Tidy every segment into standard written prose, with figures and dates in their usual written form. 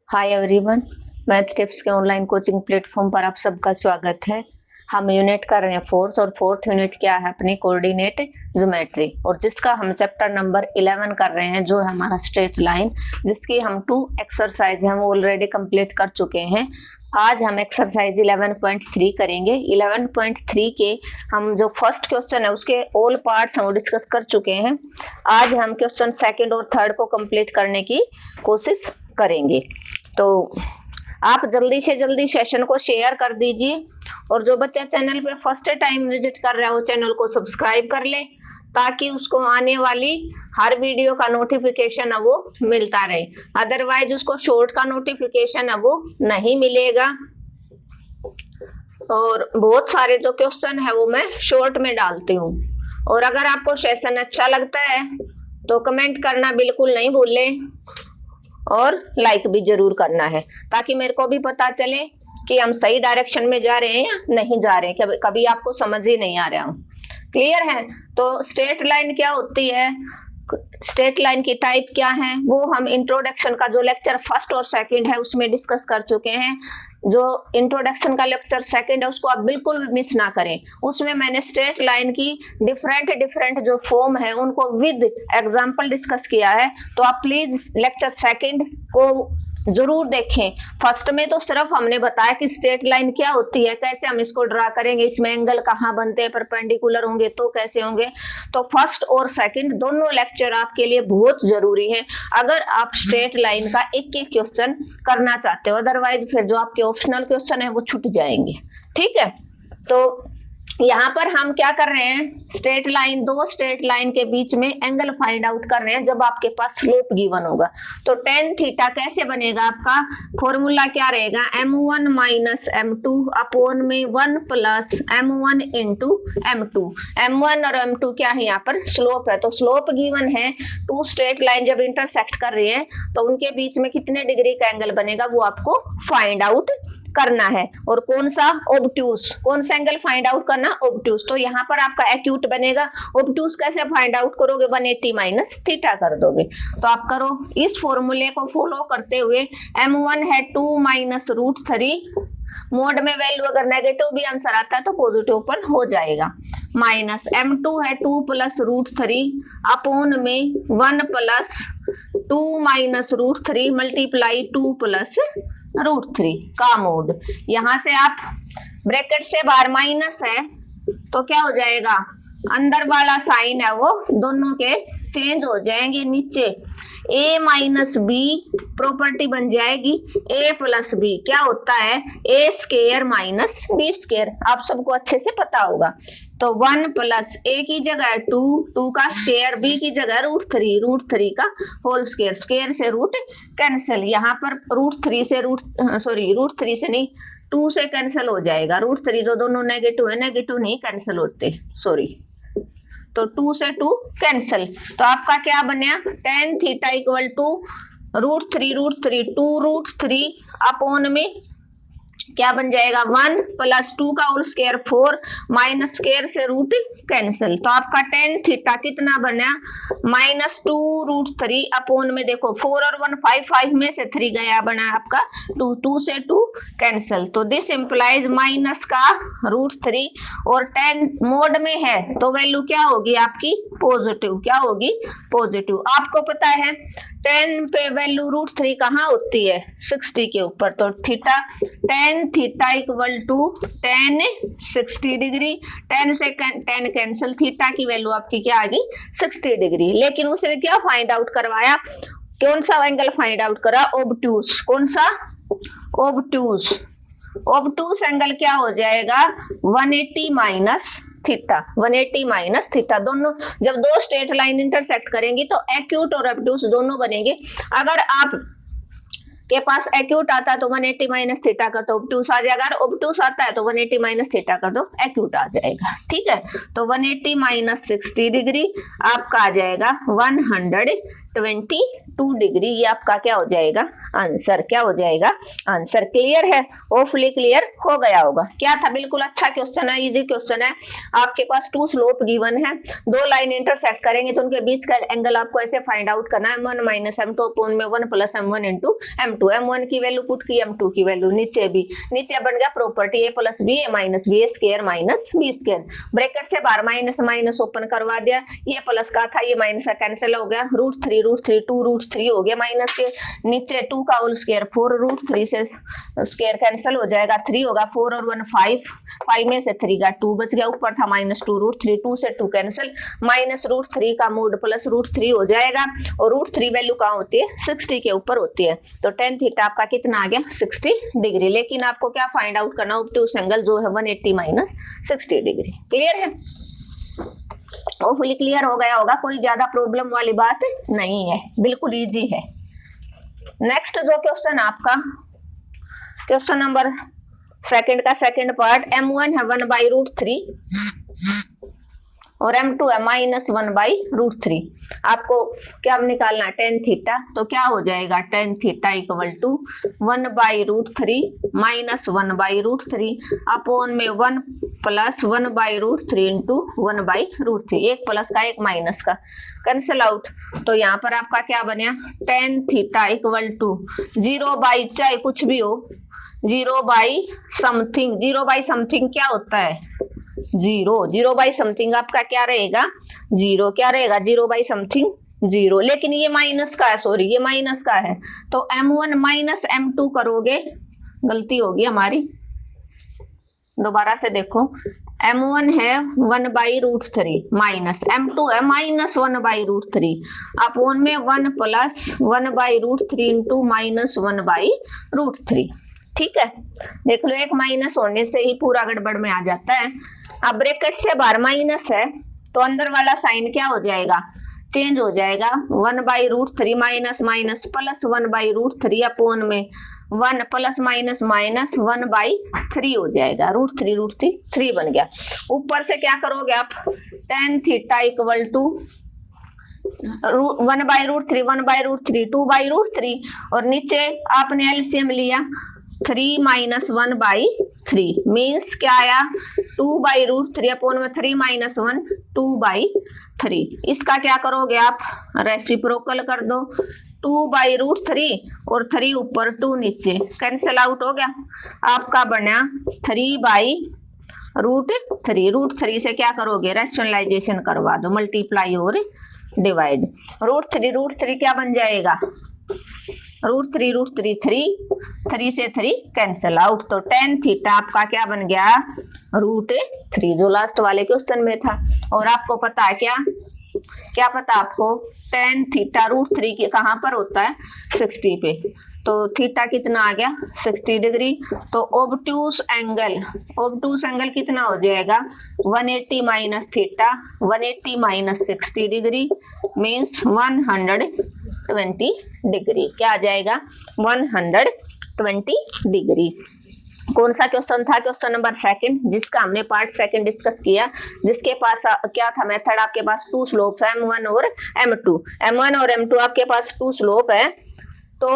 Hi everyone, math tips के online coaching platform पर आप सबका स्वागत है। हम यूनिट कर रहे हैं फोर्थ, और फोर्थ यूनिट क्या है अपनी कोऑर्डिनेट ज्योमेट्री, और जिसका हम चैप्टर नंबर 11 कर रहे हैं, जो है हमारा स्ट्रेट लाइन, जिसकी हम 2 एक्सरसाइज हम ऑलरेडी कंप्लीट कर चुके हैं। आज हम एक्सरसाइज 11.3 करेंगे। 11.3 के हम जो फर्स्ट क्वेश्चन है उसके ऑल पार्ट्स हम डिस्कस कर चुके हैं। आज हम क्वेश्चन सेकंड और थर्ड को कंप्लीट करने की कोशिश करेंगे। तो आप जल्दी से जल्दी सेशन को शेयर कर दीजिए, और जो बच्चा चैनल पे फर्स्ट टाइम विजिट कर रहा है वो चैनल को सब्सक्राइब कर ले, ताकि उसको आने वाली हर वीडियो का नोटिफिकेशन है वो मिलता रहे। अदरवाइज उसको शॉर्ट का नोटिफिकेशन है वो नहीं मिलेगा। और बहुत सारे जो क्वेश्चन है वो मैं शॉर्ट में डालती हूँ। और अगर आपको सेशन अच्छा लगता है तो कमेंट करना बिल्कुल नहीं भूले, और लाइक भी जरूर करना है, ताकि मेरे को भी पता चले कि हम सही डायरेक्शन में जा रहे हैं या नहीं जा रहे हैं। कभी आपको समझ ही नहीं आ रहा हूँ। क्लियर है? तो स्ट्रेट लाइन क्या होती है, स्ट्रेट लाइन की टाइप क्या है, वो हम इंट्रोडक्शन का जो लेक्चर फर्स्ट और सेकंड है उसमें डिस्कस कर चुके हैं। जो इंट्रोडक्शन का लेक्चर सेकंड है उसको आप बिल्कुल भी मिस ना करें। उसमें मैंने स्ट्रेट लाइन की डिफरेंट जो फॉर्म है उनको विद एग्जांपल डिस्कस किया है। तो आप प्लीज लेक्चर सेकंड को जरूर देखें। फर्स्ट में तो सिर्फ हमने बताया कि स्ट्रेट लाइन क्या होती है, कैसे हम इसको ड्रा करेंगे, इसमें एंगल कहाँ बनते हैं, परपेंडिकुलर होंगे तो कैसे होंगे। तो फर्स्ट और सेकंड दोनों लेक्चर आपके लिए बहुत जरूरी है, अगर आप स्ट्रेट लाइन का एक एक क्वेश्चन करना चाहते हो। अदरवाइज फिर जो आपके ऑप्शनल क्वेश्चन है वो छूट जाएंगे। ठीक है? तो यहाँ पर हम क्या कर रहे हैं, स्ट्रेट लाइन, दो स्ट्रेट लाइन के बीच में एंगल फाइंड आउट कर रहे हैं जब आपके पास स्लोप गिवन होगा। तो टेन थीटा कैसे बनेगा, आपका फॉर्मूला क्या रहेगा, m1 माइनस m2 अपॉन में 1 plus m1 into m2। m1 और m2 क्या है, यहाँ पर स्लोप है। तो स्लोप गिवन है, 2 स्ट्रेट लाइन जब इंटरसेक्ट कर रही है तो उनके बीच में कितने डिग्री का एंगल बनेगा वो आपको फाइंड आउट करना है। और कौन सा, ओब्ट्यूस, कौन सा एंगल फाइंड आउट करना, ओब्ट्यूस। तो यहाँ पर आपका एक्यूट बनेगा। ओब्ट्यूस कैसे फाइंड आउट करोगे, 180 माइनस थीटा कर दोगे। तो आप करो इस फॉर्मूले को फॉलो करते हुए। m1 है 2 माइनस √3, मोड में वैल्यू अगर नेगेटिव भी आंसर आता है तो पॉजिटिव पर हो जाएगा, माइनस m2 है 2 प्लस √3 अपॉन में 1 प्लस 2 माइनस √3 मल्टीप्लाई 2 प्लस √3 का मोड। यहां से आप ब्रैकेट से बाहर माइनस है तो क्या हो जाएगा, अंदर वाला साइन है वो दोनों के चेंज हो जाएंगे। नीचे a माइनस बी प्रॉपर्टी बन जाएगी, a प्लस बी क्या होता है, a square minus b square. आप सबको अच्छे से पता होगा। तो 1 प्लस a की जगह 2, 2 का स्क्वायर, b की जगह √3 का होल स्क्वायर, स्क्वायर से रूट कैंसिल। यहाँ पर √3 से नहीं 2 से कैंसिल हो जाएगा। √3 जो दोनों नेगेटिव है, नेगेटिव नहीं कैंसिल होते, सॉरी। तो 2 से 2 कैंसिल। तो आपका क्या बना, tan theta equal to √3 2√3 upon में क्या बन जाएगा, 1 प्लस 2 का होल स्क्वायर 4 माइनस स्क्वायर से रूट कैंसिल। तो आपका tan थीटा कितना बना, माइनस 2√3 अपॉन में देखो 4 और 1 5 में से 3 गया, बना आपका 2 से 2 कैंसिल। तो दिस इंप्लाइज माइनस का √3, और tan मोड में है तो वैल्यू क्या होगी आपकी, पॉजिटिव। क्या होगी, पॉजिटिव। आपको पता है tan पे वैल्यू √3 कहाँ होती है, 60 के ऊपर। तो theta tan theta equal to tan 60 degree. tan से tan कैंसिल, थीटा की वैल्यू आपकी क्या आ गई, 60 डिग्री। लेकिन उसने क्या फाइंड आउट करवाया, कौन सा एंगल फाइंड आउट करा, ओब्ट्यूस। कौन सा, ओब्ट्यूस। ओब्ट्यूस एंगल क्या हो जाएगा, 180 माइनस थीटा। 180 माइनस थीटा, दोनों जब दो स्ट्रेट लाइन इंटरसेक्ट करेंगी तो एक्यूट और ऑब्ट्यूस दोनों बनेंगे। अगर आप के पास एक्यूट आता है तो 180 माइनस थीटा कर दो, ऑब्ट्यूस आ जाएगा। अगर ऑब्ट्यूस आता है तो 180 माइनस थीटा कर दो, एक्यूट आ जाएगा। ठीक है? तो 180 माइनस 60 डिग्री आपका आ जाएगा 122 डिग्री। ये आपका क्या हो जाएगा, आंसर। क्या हो जाएगा, आंसर। क्लियर है, होपफुली क्लियर हो गया होगा। क्या था, बिल्कुल अच्छा क्वेश्चन है, इजी क्वेश्चन है। आपके पास 2 स्लोप गिवन है, 2 लाइन इंटरसेक्ट करेंगे तो उनके बीच का एंगल आपको ऐसे फाइंड आउट करना है, m1 माइनस m2 अपॉन में 1 plus m1 into m2। m2, m1 की वैल्यू पुट की, m2 की वैल्यू, नीचे भी, नीचे बन गया property a plus b a minus b a square minus b square, bracket से बाहर माइनस माइनस ओपन करवा दिया, ये प्लस का था ये माइनस का कैंसिल हो गया, √3 2√3 हो गया माइनस के, नीचे 2 का होल स्क्वायर 4, √3 से स्क्वायर कैंसिल हो जाएगा, 3 होगा, 4 और 1 5, 5 में से 3 का 2 बच गया, ऊपर था -2 √3, 2 से 2 कैंसिल, माइनस √3 का मोड प्लस √3 हो जाएगा, और √3 वैल्यू कहाँ होती है 60 के ऊपर होती है, तो tan थीटा आपका कितना आ गया 60 डिग्री। लेकिन आपको क्या फाइंड आउट करना, ऑब्ट्यूज एंगल जो है 180 - 60 डिग्री। क्लियर है, होपफुली क्लियर हो गया होगा, कोई ज्यादा प्रॉब्लम वाली बात नहीं है, बिल्कुल इजी है। नेक्स्ट जो क्वेश्चन आपका क्वेश्चन नंबर सेकंड का सेकंड पार्ट, m1 है 1/√3 और m2 है -1/√3, आपको क्या निकालना है tan थीटा, तो क्या हो जाएगा tan theta equal to 1/√3 - 1/√3 upon में 1 + 1/√3 इंटू 1/√3, एक प्लस का एक माइनस का कैंसिल आउट, तो यहाँ पर आपका क्या बना tan थीटा इक्वल टू 0 चाहे कुछ भी हो 0/समथिंग, 0/समथिंग क्या होता है 0/समथिंग आपका क्या रहेगा 0, क्या रहेगा 0/समथिंग 0, लेकिन ये माइनस का है, सॉरी ये माइनस का है, तो m1 - m2 करोगे, गलती होगी हमारी, दोबारा से देखो, m1 है 1/√3 माइनस m2 है -1/√3 अपॉन में 1 + 1/√3 इंटू -1/√3, ठीक है। देख लो एक माइनस होने से ही पूरा गड़बड़ में आ जाता है। अब ब्रैकेट से बाहर माइनस है तो अंदर वाला साइन क्या हो जाएगा चेंज हो जाएगा, 1/√3 माइनस माइनस प्लस 1/√3 अपॉन में 1 + माइनस माइनस 1/3 हो जाएगा, √3 बन गया। ऊपर से क्या करोगे आप tan थीटा इक्वल टू 1/√3 2/√3 और नीचे आपने एलसीएम लिया 3 - 1/3 मीन्स क्या आया 2/√3 अपॉन में 3 - 1 2/3। इसका क्या करोगे आप रेसिप्रोकल कर दो, 2/√3 और 3 ऊपर 2 नीचे कैंसिल आउट हो गया, आपका बना 3/√3। √3 से क्या करोगे रैशनलाइजेशन करवा दो, मल्टीप्लाई और डिवाइड, √3 क्या बन जाएगा √3 3 से 3 कैंसिल आउट, तो tan थीटा आपका क्या बन गया √3 जो लास्ट वाले क्वेश्चन में था। और आपको पता है क्या पता आपको tan थीटा √3 के कहाँ पर होता है 60 पे, तो थीटा कितना आ गया 60 डिग्री, तो ऑब्ट्यूज एंगल कितना हो जाएगा 180 - थीटा 180 - 60 डिग्री मीन्स 120 डिग्री, क्या आ जाएगा 120 डिग्री। कौन सा क्वेश्चन था क्वेश्चन नंबर सेकंड, जिसका हमने पार्ट सेकंड डिस्कस किया, जिसके पास क्या था मेथड, आपके पास 2 स्लोप है m1 और m2 आपके पास 2 स्लोप है, तो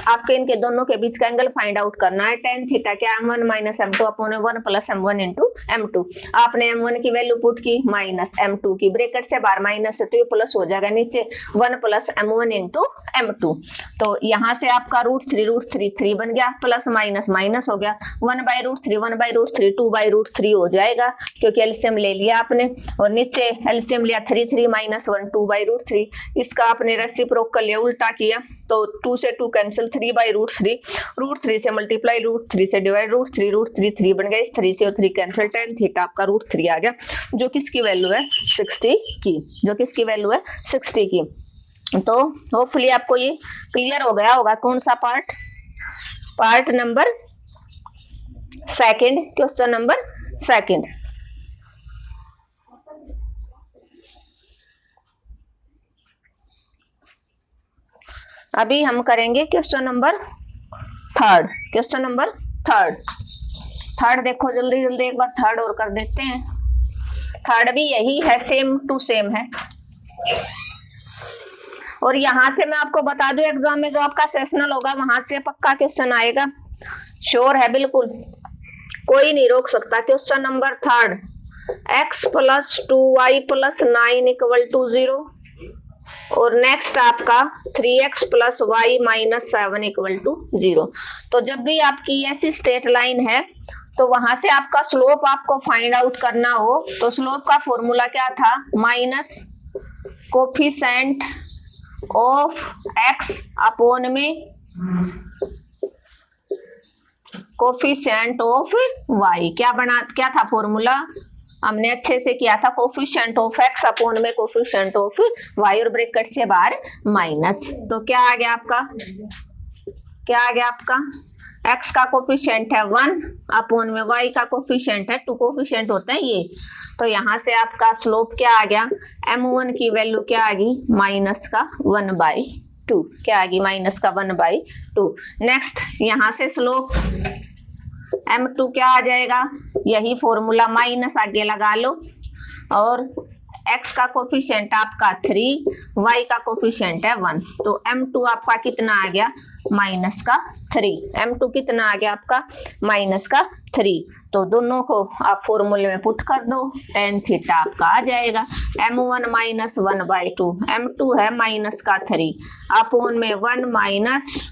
आपके इनके दोनों के बीच का एंगल फाइंड आउट करना है। tan थीटा क्या m1 - m2 upon 1 + m1 into m2, आपने m1 की वैल्यू पुट की माइनस m2 की, ब्रैकेट से बाहर माइनस से तो ये प्लस हो जाएगा, नीचे 1 + m1 इंटू m2, तो यहाँ से आपका √3 बन गया, प्लस माइनस माइनस हो गया, 1/√3 2/√3 हो जाएगा क्योंकि एलसीएम ले लिया आपने, और नीचे एलसीएम लिया 3 - 1 2/√3, इसका आपने रेसिप्रोकल लिया उल्टा किया, तो 2 से 2 कैंसिल, 3/√3 से मल्टीप्लाई, √3 से डिवाइड, √3 बन गया, इस 3 से 3 कैंसिल, tan थीटा आपका √3 आ गया, जो किसकी वैल्यू है 60 की, 60 की। तो होपफुली आपको ये क्लियर हो गया होगा कौन सा part number second, question number second. अभी हम करेंगे क्वेश्चन नंबर थर्ड देखो जल्दी एक बार थर्ड और कर देते हैं। थर्ड भी यही है, सेम टू सेम है, और यहां से मैं आपको बता दूं एग्जाम में जो आपका सेशनल होगा वहां से पक्का क्वेश्चन आएगा, श्योर है बिल्कुल, कोई नहीं रोक सकता। Question number third, x + 2y + 9 = 0, और नेक्स्ट आपका 3x plus y minus 7 equal to 0। तो जब भी आपकी ऐसी स्ट्रेट लाइन है तो वहां से आपका स्लोप आपको फाइंड आउट करना हो तो स्लोप का फॉर्मूला क्या था, minus coefficient of x upon में कोफिशिएंट ऑफ y। क्या था फॉर्मूला, हमने अच्छे से किया था, कोफिशिएंट ऑफ x अपॉन में कोफिशिएंट ऑफ y और ब्रैकेट से बाहर माइनस। तो क्या आ गया आपका x का कोफिशिएंट है 1 अपॉन में y का कोफिशिएंट है 2, कोफिशिएंट होते हैं ये। तो यहाँ से आपका स्लोप क्या आ गया, m1 की वैल्यू क्या आ गई, माइनस का 1/2। क्या आ गई, माइनस का 1/2। नेक्स्ट यहाँ से स्लोप m2 क्या आ जाएगा, यही फॉर्मूला माइनस आगे लगा लो और x का कोफिशिएंट आपका 3, y का कोफिशिएंट है 1। तो m2 आपका कितना आ गया, माइनस का 3। m2 कितना आ गया आपका, माइनस का 3। तो दोनों को आप फॉर्मूले में पुट कर दो, tan थीटा आपका आ जाएगा m1 माइनस 1/2, m2 है माइनस का 3 अपॉन में 1 माइनस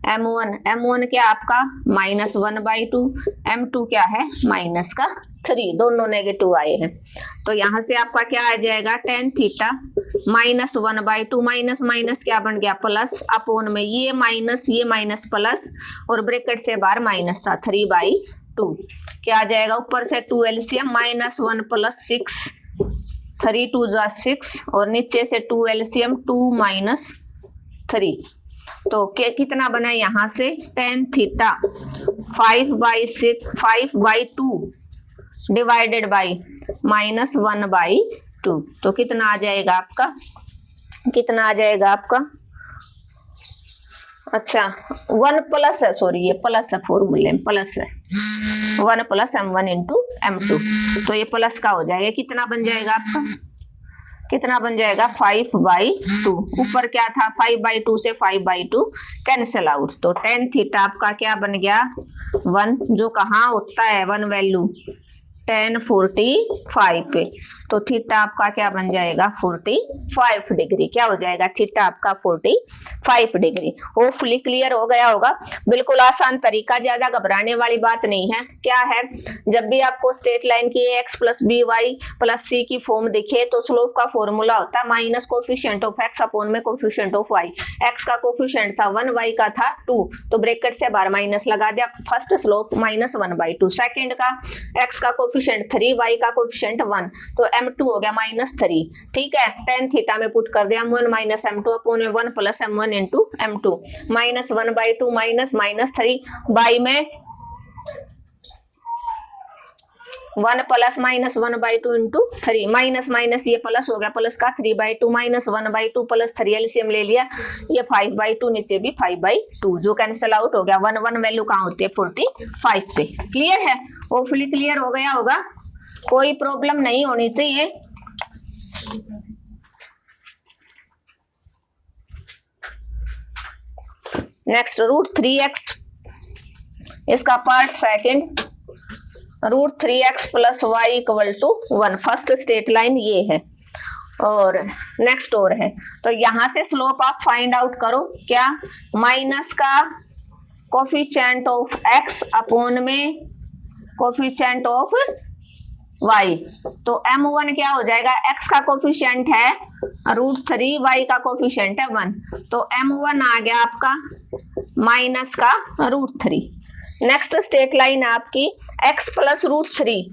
m1 क्या आपका माइनस 1/2, m2 क्या है माइनस का 3, दोनों नेगेटिव आए हैं। तो यहाँ से आपका क्या आ जाएगा, tan theta minus 1/2 minus minus क्या बन गया प्लस, अपॉन में ये माइनस प्लस और ब्रैकेट से बाहर माइनस था 3/2। क्या आ जाएगा, ऊपर से 2 एलसीएम माइनस 1 प्लस 6, 3 2 जा 6 और नीचे से 2 एलसीएम 2 माइनस 3। तो कितना बना यहाँ से, tan theta 5/2 divided by minus 1/2। तो कितना आ जाएगा आपका, अच्छा 1 प्लस है, सॉरी ये प्लस है, फॉर्मूले में प्लस है, 1 प्लस m1 इंटू m2। तो ये प्लस का हो जाएगा, कितना बन जाएगा आपका, 5/2। ऊपर क्या था, 5/2 से 5/2 कैंसिल आउट। तो tan थीटा आपका क्या बन गया 1, जो कहाँ होता है 1 वैल्यू, tan 45 पे। तो थीटा आपका क्या बन जाएगा 45 डिग्री। क्या हो जाएगा, थीटा आपका 45 डिग्री। होपफुली क्लियर हो गया होगा। बिल्कुल आसान तरीका, ज्यादा घबराने वाली बात नहीं है। क्या है, जब भी आपको स्ट्रेट लाइन की x plus b y plus c की फॉर्म दिखे तो स्लोप का फॉर्मूला होता है minus coefficient of x upon में कोफिशिएंट ऑफ y। x का कोफिशिएंट था 1, y का था 2, तो ब्रैकेट से बाहर माइनस लगा दिया, फर्स्ट स्लोप माइनस 1/2। सेकंड का x का कोफिशिएंट 3, y का कोफिशिएंट 1, तो m2 हो गया माइनस 3। ठीक है, tan थीटा में पुट कर दिया m1 माइनस m2 अपॉन में 1 plus m1 into m2 minus 1/2 minus 3 by में 1 plus minus 1/2 into 3 minus minus ये प्लस हो गया, प्लस का 3/2 माइनस 1/2 प्लस 3 एलसीएम ले लिया, ये 5/2 नीचे भी 5/2 जो कैंसिल आउट हो गया। 1 वैल्यू कहाँ होती है 45 पे। क्लियर है, होपफुली क्लियर हो गया होगा, कोई प्रॉब्लम नहीं होनी चाहिए। नेक्स्ट √3x, इसका part second, √3x plus y equal to 1। First straight line ये है और नेक्स्ट और है। तो यहां से स्लोप आप फाइंड आउट करो, क्या, माइनस का कोफिशिएंट ऑफ x अपॉन में कोफिशिएंट ऑफ y। तो m1 क्या हो जाएगा, x का कोफिशिएंट है √3, y का कोफिशिएंट है 1, तो m1 आ गया आपका माइनस का √3। नेक्स्ट स्ट्रेट लाइन आपकी x plus √3,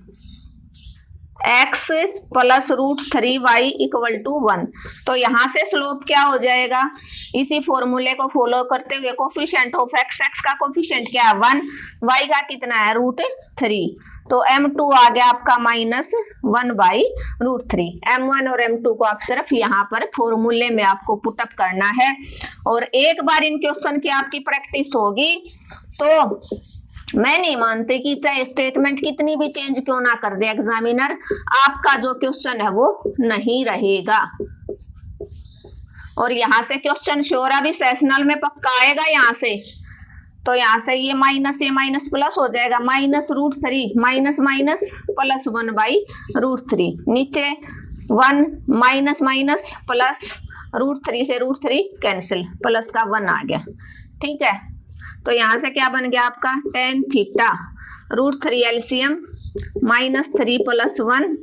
x plus √3y equal to 1। तो यहाँ से स्लोप क्या हो जाएगा, इसी फॉर्मूले को फॉलो करते हुए कोफिशिएंट ऑफ x, x का कोफिशिएंट क्या है 1, y का कितना है √3, तो m2 आ गया आपका माइनस 1/√3। m1 और m2 को आप सिर्फ यहाँ पर फॉर्मूले में आपको पुटअप करना है और एक बार इन क्वेश्चन की आपकी प्रैक्टिस होगी तो मैं नहीं मानती कि चाहे स्टेटमेंट कितनी भी चेंज क्यों ना कर दे एग्जामिनर, आपका जो क्वेश्चन है वो नहीं रहेगा। और यहाँ से क्वेश्चन श्योर अभी सेशनल में पक्का आएगा यहाँ से। तो यहाँ से ये माइनस प्लस हो जाएगा, माइनस √3 माइनस माइनस प्लस 1/√3, नीचे 1 माइनस माइनस प्लस √3 से √3 कैंसिल, प्लस का 1 आ गया। ठीक है, तो यहां से क्या बन गया आपका tan थीटा √3 एलसीएम -3 + 1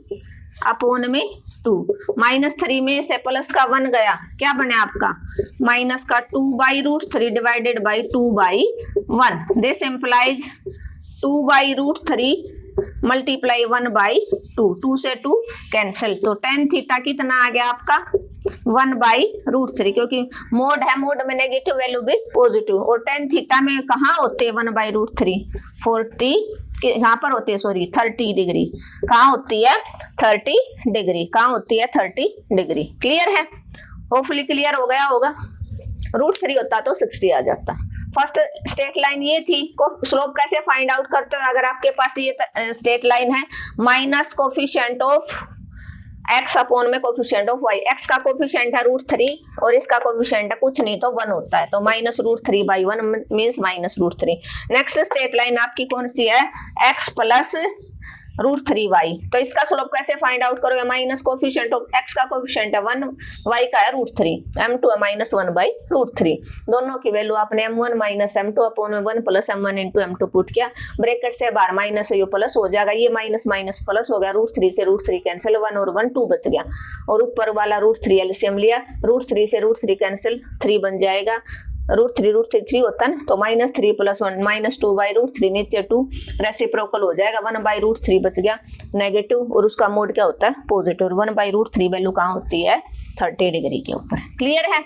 अपॉन में 2, -3 में से प्लस का 1 गया, क्या बने आपका माइनस का 2/√3 divided by 2/1। This implies 2/√3 multiply 1/2, 2 से 2 कैंसिल, तो tan थीटा कितना आ गया आपका 1/√3, क्योंकि मोड है, मोड में नेगेटिव वैल्यू भी पॉजिटिव, और tan थीटा में कहाँ होते हैं 1/√3 40 यहाँ पर होती है, सॉरी 30 डिग्री, कहाँ होती है 30 डिग्री, कहाँ होती है 30 डिग्री। क्लियर है, होपफुली क्लियर हो गया होगा। √3 होता तो 60 आ जाता। फर्स्ट स्ट्रेट लाइन ये थी, स्लोप कैसे फाइंड आउट करते हो, अगर आपके पास ये स्ट्रेट लाइन है minus coefficient of x upon में कोफिशिएंट ऑफ y, x का कोफिशिएंट है √3 और इसका कोफिशिएंट है कुछ नहीं तो 1 होता है, तो -√3/1 मींस -√3। नेक्स्ट स्ट्रेट लाइन आपकी कौन सी है x प्लस √3y, तो इसका स्लोप कैसे फाइंड आउट करोगे, माइनस कोफिशिएंट ऑफ x का कोफिशिएंट है 1, y का है √3, m2 है -1/√3, दोनों की वैल्यू आपने m1 - m2 अपॉन में 1 + m1 × m2 पुट किया, ब्रैकेट से बाहर माइनस है, ये प्लस हो जाएगा, ये माइनस माइनस प्लस हो गया, √3 से √3 कैंसिल, 1 और 1 2 बच गया, और ऊपर वाला √3 एलसीएम लिया, √3 से √3 कैंसिल 3 बन जाएगा, √3 3 होता है ना, तो -3 + 1 -2/√3, नीचे 2 रेसिप्रोकल हो जाएगा, 1/√3 बच गया नेगेटिव, और उसका मोड क्या होता है पॉजिटिव, 1/√3 वैल्यू कहाँ होती है 30 डिग्री के ऊपर। क्लियर है,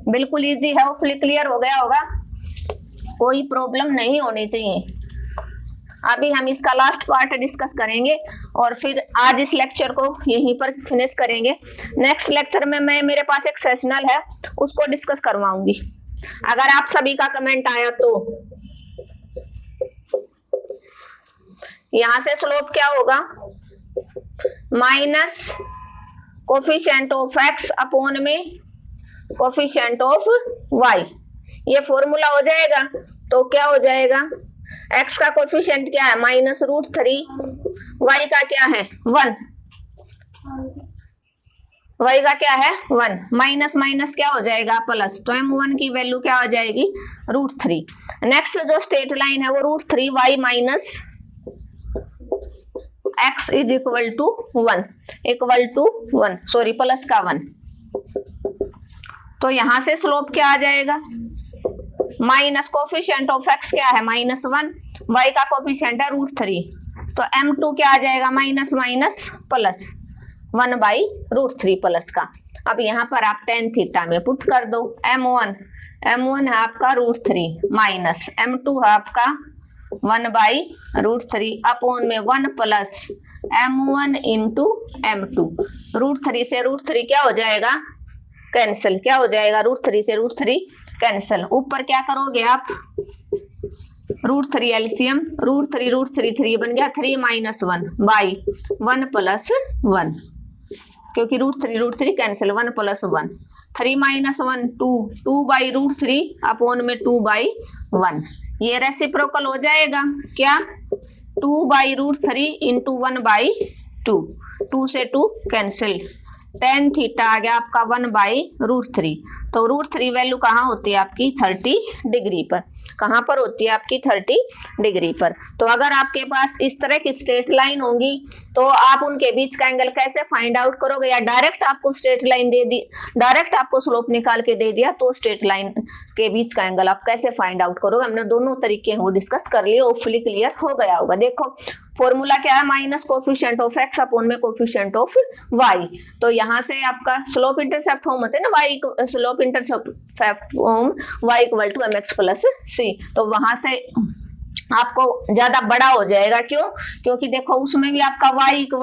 बिल्कुल इजी है, होपफुली क्लियर हो गया होगा, कोई प्रॉब्लम नहीं होनी चाहिए। अभी हम इसका लास्ट पार्ट डिस्कस करेंगे और फिर आज इस लेक्चर को यहीं पर फिनिश करेंगे। नेक्स्ट लेक्चर में मैं मेरे पास एक सेशनल है उसको डिस्कस करवाऊंगी, अगर आप सभी का कमेंट आया तो। यहां से स्लोप क्या होगा minus coefficient of x upon में कोफिशिएंट ऑफ y, ये फॉर्मूला हो जाएगा, तो क्या हो जाएगा x का कोफिशिएंट क्या है -√3, y का क्या है 1, y का क्या है 1, माइनस माइनस क्या हो जाएगा प्लस, तो m1 की वैल्यू क्या हो जाएगी √3। नेक्स्ट जो स्ट्रेट लाइन है वो √3y minus x = 1 sorry plus का 1, तो यहां से स्लोप क्या आ जाएगा माइनस कोफिशिएंट ऑफ x क्या है -1, y का कोफिशिएंट है √3, तो m2 क्या आ जाएगा माइनस माइनस प्लस 1/√3 प्लस का। अब यहाँ पर आप tan थीटा में पुट कर दो, m1 है आपका √3 माइनस m2 है आपका 1/√3 अपॉन में 1 प्लस m1 × m2, √3 से √3 क्या हो जाएगा कैंसिल, क्या हो जाएगा √3 से √3 कैंसिल, ऊपर क्या करोगे आप √3 एलसीएम, √3 3 बन गया 3 - 1/1 + 1, क्योंकि √3 कैंसिल, 1 + 1, 3 - 1 2, 2/√3 अपॉन में 2/1, ये रेसिप्रोकल हो जाएगा क्या 2/√3 × 1/2, 2 से 2 कैंसिल, tan थीटा आ गया आपका 1/√3, तो √3 वैल्यू कहाँ होती है आपकी 30 डिग्री पर, कहाँ पर होती है आपकी 30 डिग्री पर। तो अगर आपके पास इस तरह की स्ट्रेट लाइन होंगी तो आप उनके बीच का एंगल कैसे फाइंड आउट करोगे, या डायरेक्ट आपको स्ट्रेट लाइन दे दी, डायरेक्ट आपको स्लोप निकाल के दे दिया, तो स्ट्रेट लाइन के बीच का एंगल आप कैसे फाइंड आउट करोगे, हमने दोनों तरीके वो डिस्कस कर लिए, होपफुली क्लियर हो गया होगा। देखो फॉर्मूला क्या है minus coefficient of x upon में कोफिशिएंट ऑफ y, तो यहाँ से आपका स्लोप इंटरसेप्ट फॉर्म होते हैं ना, y slope intercept form y = mx + c, तो वहां से आपको ज्यादा बड़ा हो जाएगा, क्यों, क्योंकि देखो उसमें भी आपका y =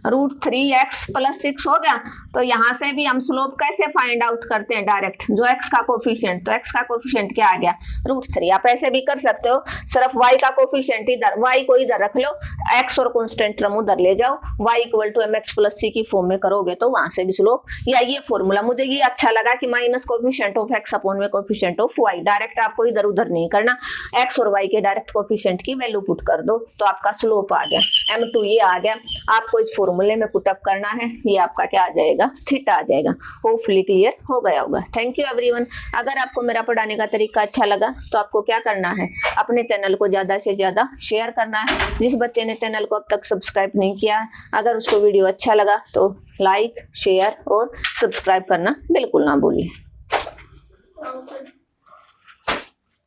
√3x + 6 हो गया, तो यहाँ से भी हम स्लोप कैसे फाइंड आउट करते हैं डायरेक्ट, जो x का कोफिशिएंट, तो x का कोफिशिएंट क्या आ गया √3, आप ऐसे भी कर सकते हो, सिर्फ y का कोफिशिएंट इधर, y को इधर रख लो, x और कांस्टेंट टर्म उधर ले जाओ, y = mx + c की फॉर्म में करोगे तो वहां से भी स्लोप, या ये फॉर्मूला मुझे ये अच्छा लगा कि minus coefficient of x upon में कोफिशिएंट ऑफ y, डायरेक्ट आपको इधर उधर नहीं करना, x और y के डायरेक्ट कोफिशिएंट की वैल्यू पुट कर दो तो आपका स्लोप आ गया, m2 ये आ गया, आपको इस फॉर्मूले में पुटअप करना है, ये आपका क्या आ जाएगा, थीटा आ जाएगा। होपफुली क्लियर हो गया होगा। Thank you everyone. अगर आपको मेरा पढ़ाने का तरीका अच्छा लगा तो आपको क्या करना है, अपने चैनल को ज्यादा से ज्यादा शेयर करना है। जिस बच्चे ने चैनल को अब तक सब्सक्राइब नहीं किया है, अगर उसको वीडियो अच्छा लगा तो लाइक, शेयर और सब्सक्राइब करना बिल्कुल ना भूलिए।